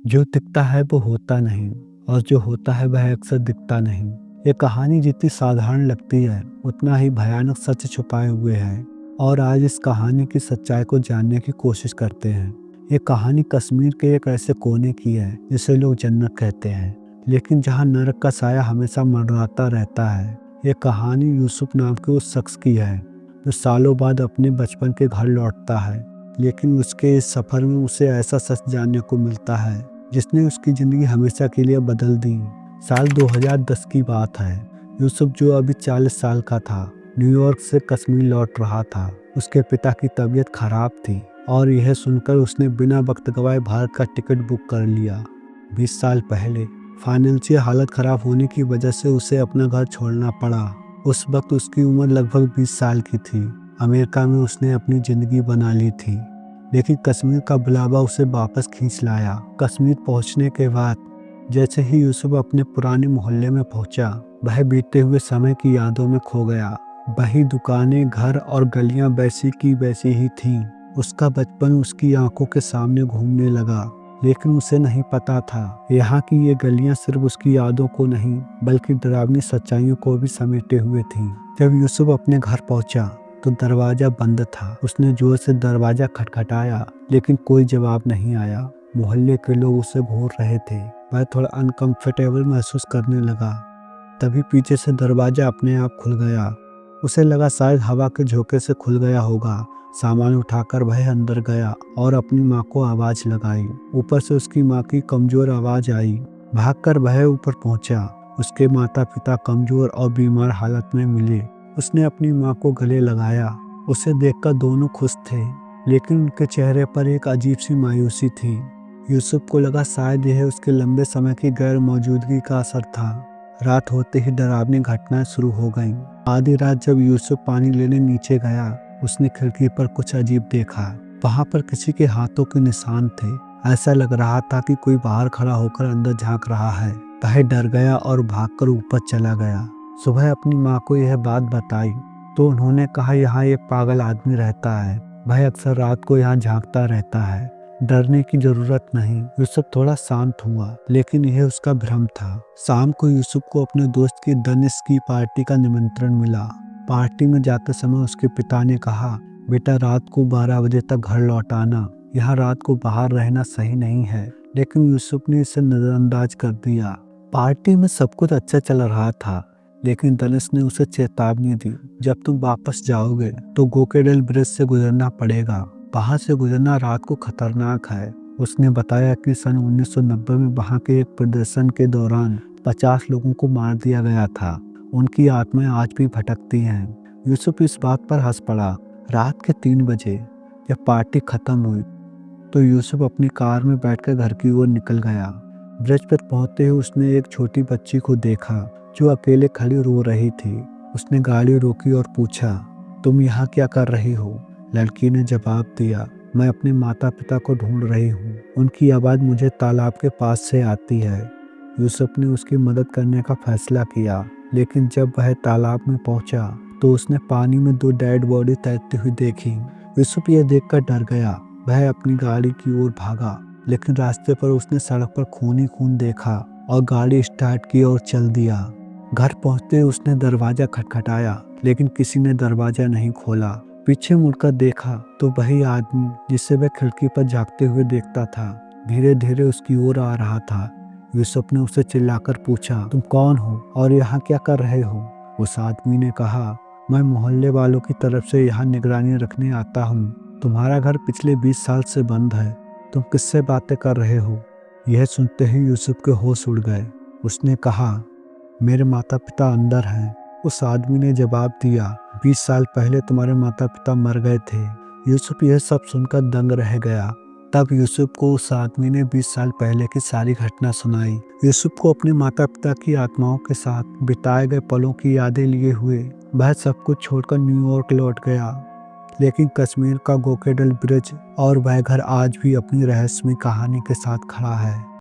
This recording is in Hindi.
जो दिखता है वो होता नहीं और जो होता है वह अक्सर दिखता नहीं। ये कहानी जितनी साधारण लगती है उतना ही भयानक सच छुपाए हुए है और आज इस कहानी की सच्चाई को जानने की कोशिश करते हैं। ये कहानी कश्मीर के एक ऐसे कोने की है जिसे लोग जन्नत कहते हैं, लेकिन जहाँ नरक का साया हमेशा मंडराता रहता है। ये कहानी यूसुफ नाम के उस शख्स की है जो सालों बाद अपने बचपन के घर लौटता है, लेकिन उसके इस सफ़र में उसे ऐसा सच जानने को मिलता है जिसने उसकी ज़िंदगी हमेशा के लिए बदल दी। साल 2010 की बात है। यूसुफ, जो अभी 40 साल का था, न्यूयॉर्क से कश्मीर लौट रहा था। उसके पिता की तबीयत खराब थी और यह सुनकर उसने बिना वक्त गवाए भारत का टिकट बुक कर लिया। 20 साल पहले फाइनेंशियल हालत खराब होने की वजह से उसे अपना घर छोड़ना पड़ा। उस वक्त उसकी उम्र लगभग 20 साल की थी। अमेरिका में उसने अपनी ज़िंदगी बना ली थी, लेकिन कश्मीर का बुलावा उसे वापस खींच लाया। कश्मीर पहुंचने के बाद जैसे ही यूसुफ अपने पुराने मोहल्ले में पहुंचा, वह बीते हुए समय की यादों में खो गया। वही दुकानें, घर और गलियां वैसी की वैसी ही थीं। उसका बचपन उसकी आंखों के सामने घूमने लगा, लेकिन उसे नहीं पता था यहाँ की ये गलियां सिर्फ उसकी यादों को नहीं बल्कि डरावनी सच्चाइयों को भी समेटे हुए थीं। जब यूसुफ अपने घर पहुंचा तो दरवाज़ा बंद था। उसने जोर से दरवाज़ा खटखटाया, लेकिन कोई जवाब नहीं आया। मोहल्ले के लोग उसे घूर रहे थे। वह थोड़ा अनकंफर्टेबल महसूस करने लगा। तभी पीछे से दरवाज़ा अपने आप खुल गया। उसे लगा शायद हवा के झोंके से खुल गया होगा। सामान उठाकर वह अंदर गया और अपनी माँ को आवाज़ लगाई। ऊपर से उसकी माँ की कमज़ोर आवाज़ आई। भागकर वह ऊपर पहुँचा। उसके माता पिता कमज़ोर और बीमार हालत में मिले। उसने अपनी माँ को गले लगाया। उसे देखकर दोनों खुश थे, लेकिन उनके चेहरे पर एक अजीब सी मायूसी थी। यूसुफ को लगा शायद यह उसके लंबे समय की गैर मौजूदगी का असर था। रात होते ही डरावनी घटनाएं शुरू हो गईं। आधी रात जब यूसुफ पानी लेने नीचे गया, उसने खिड़की पर कुछ अजीब देखा। वहां पर किसी के हाथों के निशान थे। ऐसा लग रहा था कि कोई बाहर खड़ा होकर अंदर झांक रहा है। वह डर गया और भागकर ऊपर चला गया। सुबह अपनी माँ को यह बात बताई तो उन्होंने कहा, यहाँ एक पागल आदमी रहता है। वह अक्सर रात को यहाँ झांकता रहता है। डरने की जरूरत नहीं। यूसुफ थोड़ा शांत हुआ, लेकिन यह उसका भ्रम था। शाम को यूसुफ को अपने दोस्त की दनिश की पार्टी का निमंत्रण मिला। पार्टी में जाते समय उसके पिता ने कहा, बेटा रात को 12 बजे तक घर लौट आना। यहाँ रात को बाहर रहना सही नहीं है। लेकिन यूसुफ ने इसे नजरअंदाज कर दिया। पार्टी में सब कुछ अच्छा चल रहा था, लेकिन दनिश ने उसे चेतावनी दी, जब तुम वापस जाओगे तो गोकेडेल ब्रिज से गुजरना पड़ेगा। वहां से गुजरना रात को खतरनाक है। उसने बताया कि सन 1990 में वहां के एक प्रदर्शन के दौरान 50 लोगों को मार दिया गया था। उनकी आत्माएं आज भी भटकती हैं। यूसुफ इस बात पर हंस पड़ा। रात के 3 बजे जब पार्टी खत्म हुई तो यूसुफ अपनी कार में बैठकर घर की ओर निकल गया। ब्रिज पर पहुंचते ही उसने एक छोटी बच्ची को देखा जो अकेले खड़ी रो रही थी। उसने गाड़ी रोकी और पूछा, तुम यहाँ क्या कर रही हो? लड़की ने जवाब दिया, मैं अपने माता पिता को ढूंढ रही हूँ। उनकी आवाज़ मुझे तालाब के पास से आती है। यूसुफ ने उसकी मदद करने का फैसला किया, लेकिन जब वह तालाब में पहुंचा तो उसने पानी में 2 डेड बॉडी तैरती हुई देखी। यूसुफ यह देखकर डर गया। वह अपनी गाड़ी की ओर भागा, लेकिन रास्ते पर उसने सड़क पर खून ही खून देखा और गाड़ी स्टार्ट की और चल दिया। घर पहुंचते उसने दरवाजा खटखटाया, लेकिन किसी ने दरवाजा नहीं खोला। पीछे मुड़कर देखा तो वही आदमी जिसे वह खिड़की पर झांकते हुए देखता था, धीरे धीरे उसकी ओर आ रहा था। यूसुफ ने उसे चिल्लाकर पूछा, तुम कौन हो और यहाँ क्या कर रहे हो? उस आदमी ने कहा, मैं मोहल्ले वालों की तरफ से यहाँ निगरानी रखने आता हूँ। तुम्हारा घर पिछले 20 साल से बंद है। तुम किससे बातें कर रहे हो? यह सुनते ही यूसुफ के होश उड़ गए। उसने कहा, मेरे माता पिता अंदर हैं। उस आदमी ने जवाब दिया, 20 साल पहले तुम्हारे माता पिता मर गए थे। यूसुफ यह सब सुनकर दंग रह गया। तब यूसुफ को उस आदमी ने 20 साल पहले की सारी घटना सुनाई। यूसुफ को अपने माता पिता की आत्माओं के साथ बिताए गए पलों की यादें लिए हुए वह सब कुछ छोड़कर न्यूयॉर्क लौट गया। लेकिन कश्मीर का गोकेडल ब्रिज और वह घर आज भी अपनी रहस्यमय कहानी के साथ खड़ा है।